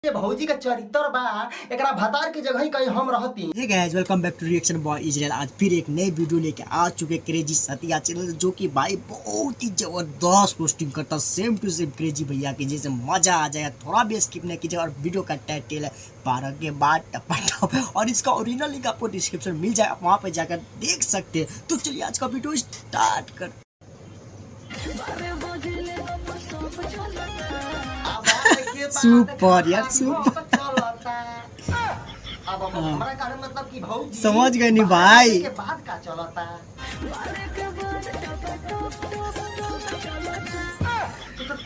ये भौजी का चरित्र बा एकरा भतार के जगह ही कहीं हम रहती। Hey guys welcome back to reaction boy Israel. आज फिर एक नई वीडियो लेके आ चुके क्रेजी सतिया चैनल, जो कि भाई बहुत ही जबरदस्त पोस्टिंग करता सेम टू सेम क्रेजी भैया के जैसे मजा आ जाएगा। थोड़ा भी स्किप नहीं कीजिएगा। और वीडियो का टाइटल है 12 के बाद टपाटप, और इसका ओरिजिनल लिंक आपको डिस्क्रिप्शन मिल जाएगा, वहाँ पे जाकर देख सकते हैं। तो चलिए आज का वीडियो स्टार्ट कर। सुपर यार सुपर। अब हमारा कारण मतलब कि भौजी समझ गए नहीं भाई के बाद का चलता।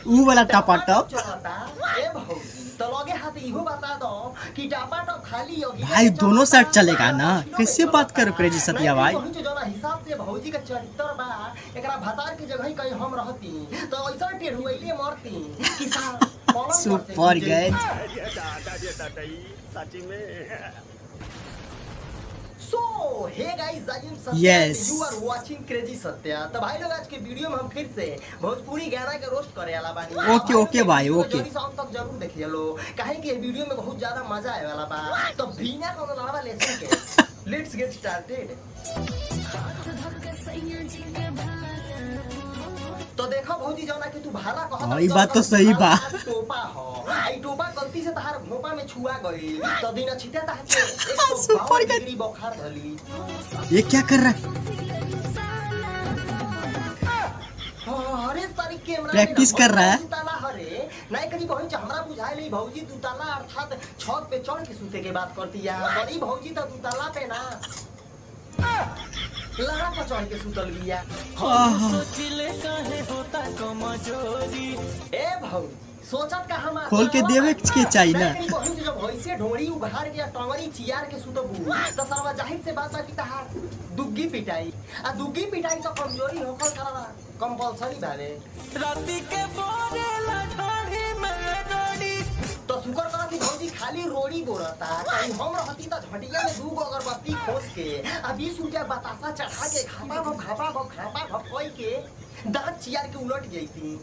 ऊ वाला टपाटप चलता ए भौजी तो लगे हाथ इहो बता दो कि टपाटप खाली होगी भाई दोनों साइड चलेगा ना। कैसे बात करो क्रेजी सतिया भाई। जो हिसाब से भौजी का चरित्र बा एकरा भतार के जगह ही कहीं हम रहती तो ऐसा टेढ़ हुईले मरती किसान सुपर गाइस। सच में so hey guys I am Satya, Yes. You are watching crazy Satya. तो भाई लोग आज के वीडियो में हम फिर से भोजपुरी गाना के रोस्ट करे वाला बानी। ओके भाई ओके। जल्दी शाम तक जरूर देखिए लो, काहे कि ये वीडियो में बहुत ज्यादा मजा आए वाला बा। तो बिना कोनो लड़वा लेसन के लेट्स गेट स्टार्टेड। तो देखो भौजी जौना कि तू भाला कहत ई बात तो सही बा। टोपा हो आई टोपा गलती से तहार घोपा में छुआ गई तो दिन छिते तहार के सुपर 152 डिग्री बुखार धली। ये क्या कर रहा है। अरे सारी कैमरा प्रैक्टिस कर रहा है। ताला हरे नहीं करी बहन हमरा बुझाई नहीं भौजी दू ताला अर्थात छत पे चढ़ के सूते के बात करती है। बड़ी भौजी तो दू ताला पे ना लड़ा पर चढ़ के सुतल बिया। सोचिले काहे होता कमजोरी ए भौजी सोचत का हम खोल के देवे के चाहिए ना। बहन जब भैंसे ढोड़ी उघार के टंगरी चियार के सुतबू तो सरवा जाहिर से बात बा कि तहार दुग्गी पिटाई आ दुग्गी पिटाई तो कमजोरी होकर करवा कंपलसरी भाले राती के बोरेला ढोड़ी में डोडी। तो शुक्र करा कि भौजी खाली रोड़ी बोरता कहीं हम रहती तो झटिया में 2 अगरबत्ती खोस के आ 20 रुपया बतासा चढ़ा के खापा भप कोई के दांत चियार के उलट जाती।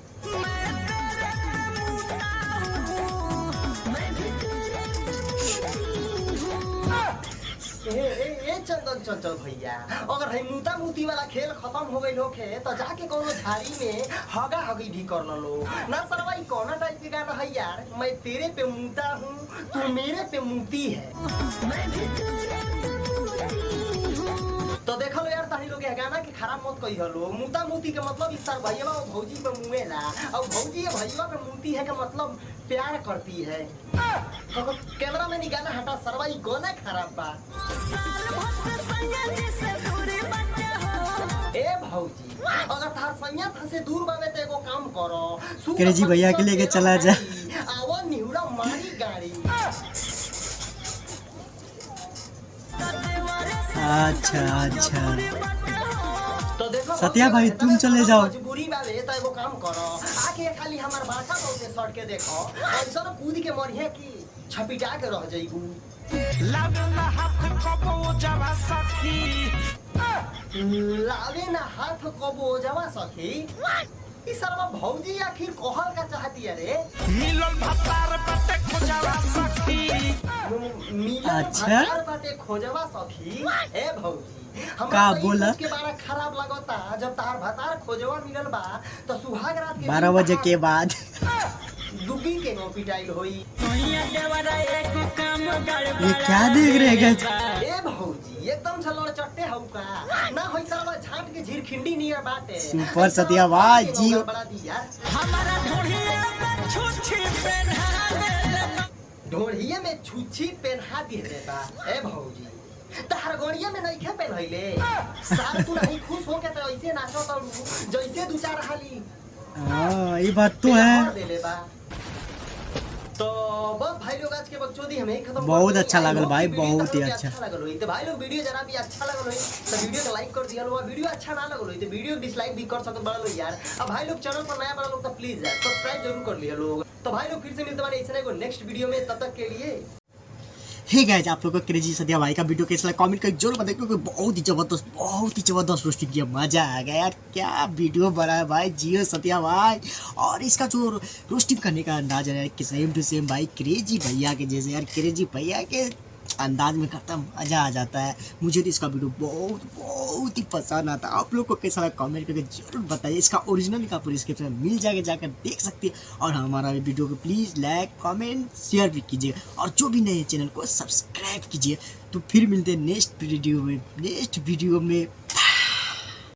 ए चंदन चंचल भैया अगर है मुता मुती वाला खेल खत्म हो गई होखे तो जाके कोनो झाड़ी में हगा हगी भी कर लो ना। सरवाई कौन टाइप के गाना है यार, मैं तेरे पे मुता हूँ तू मेरे पे मुती है। तो देख लो यार ताही लोग गाना के खराब मत कही हलो। मुता मुती के मतलब इस सर भैया और भौजी पे मुएला और भौजी भैया पे मुती है का मतलब प्यार करती है। तो कैमरा में गाना हटा सरवाई गाना खराब बा। ए भौजी अगर तार सैया से दूर बावे तो एगो काम करो क्रेजी भैया के लेके चला जा। आवा निहुरा मारी गाड़ी। अच्छा तो देखो सत्या भाई तुम चले जाओ। मजबूरी वाले तो एगो काम करो आके खाली हमार बाटा बहुते सट के देखो ऐसा ना कूद के मरिए कि छपिटा के रह जाइबू। लागला हाथ कबो जावा सखी लावे ना हाथ कबो जावा सखी। ई सरवा भौजी आखिर कहल का चाहती है रे। मिलल भतार पटे खोजावा सखी मिलन अच्छा। भतार बाटे खोजवा सखी। ए भौजी का बोला के बारा खराब लगता जब तार भतार खोजवा मिलल बा तो सुहाग रात के 12 बजे के बाद दुगी के नो पिटाइल होई। तोहिया देवरा एक काम गड़बड़। ये क्या देख रहे हैं गाइस। ए भौजी एकदम से लड़ चट्टे हउ का ना होई सरवा झाट के झिरखिंडी नियर बाटे। सुपर सतिया भाई जी। बड़ा दी यार हमारा ढोढ़िया में छुछी पहना दे। ढोढ़िए में छुच्छी पहना दिए बा। ए भौजी तार गोड़िया में नहीं खे पहनइले साल तू नहीं खुश होके तो ऐसे नाचो तो जैसे 2-4 हाली हां ये बात तो है। देले बा। तो बस भाई लोग आज के बकचोदी हमें खत्म बहुत अच्छा लागल भाई, बहुत ही अच्छा लागल होई। तो भाई लोग वीडियो जरा भी अच्छा लागल होई तो वीडियो को लाइक कर दिया लो। वीडियो अच्छा ना लगल होई तो वीडियो डिसलाइक भी कर सकत बड़ा लोग यार। अब भाई लोग चैनल पर नया बड़ा लोग तो प्लीज यार सब्सक्राइब जरूर कर लिया लोग। तो भाई लोग फिर से मिलते हैं ऐसे नेक्स्ट वीडियो में, तब तक के लिए हे गाइस, आप लोगों को क्रेजी सतिया भाई का वीडियो कैसा लगा कमेंट करके जरूर बताइए, क्योंकि बहुत ही जबरदस्त रोस्टिंग किया, मजा आ गया यार। क्या वीडियो बना है भाई जियो सतिया भाई। और इसका जो रोस्टिंग करने का अंदाज है कि सेम टू सेम भाई क्रेजी भैया के जैसे यार, क्रेजी भैया के अंदाज में करता मजा आ जाता है। मुझे तो इसका वीडियो बहुत ही पसंद आता है। आप लोग को कैसा लगा कमेंट करके जरूर बताइए। इसका ओरिजिनल का पूरी डिस्क्रिप्शन में मिल जाएगा, जाकर देख सकते हैं। और हमारा वीडियो को प्लीज़ लाइक कमेंट शेयर भी कीजिए, और जो भी नए चैनल को सब्सक्राइब कीजिए। तो फिर मिलते हैं नेक्स्ट वीडियो में।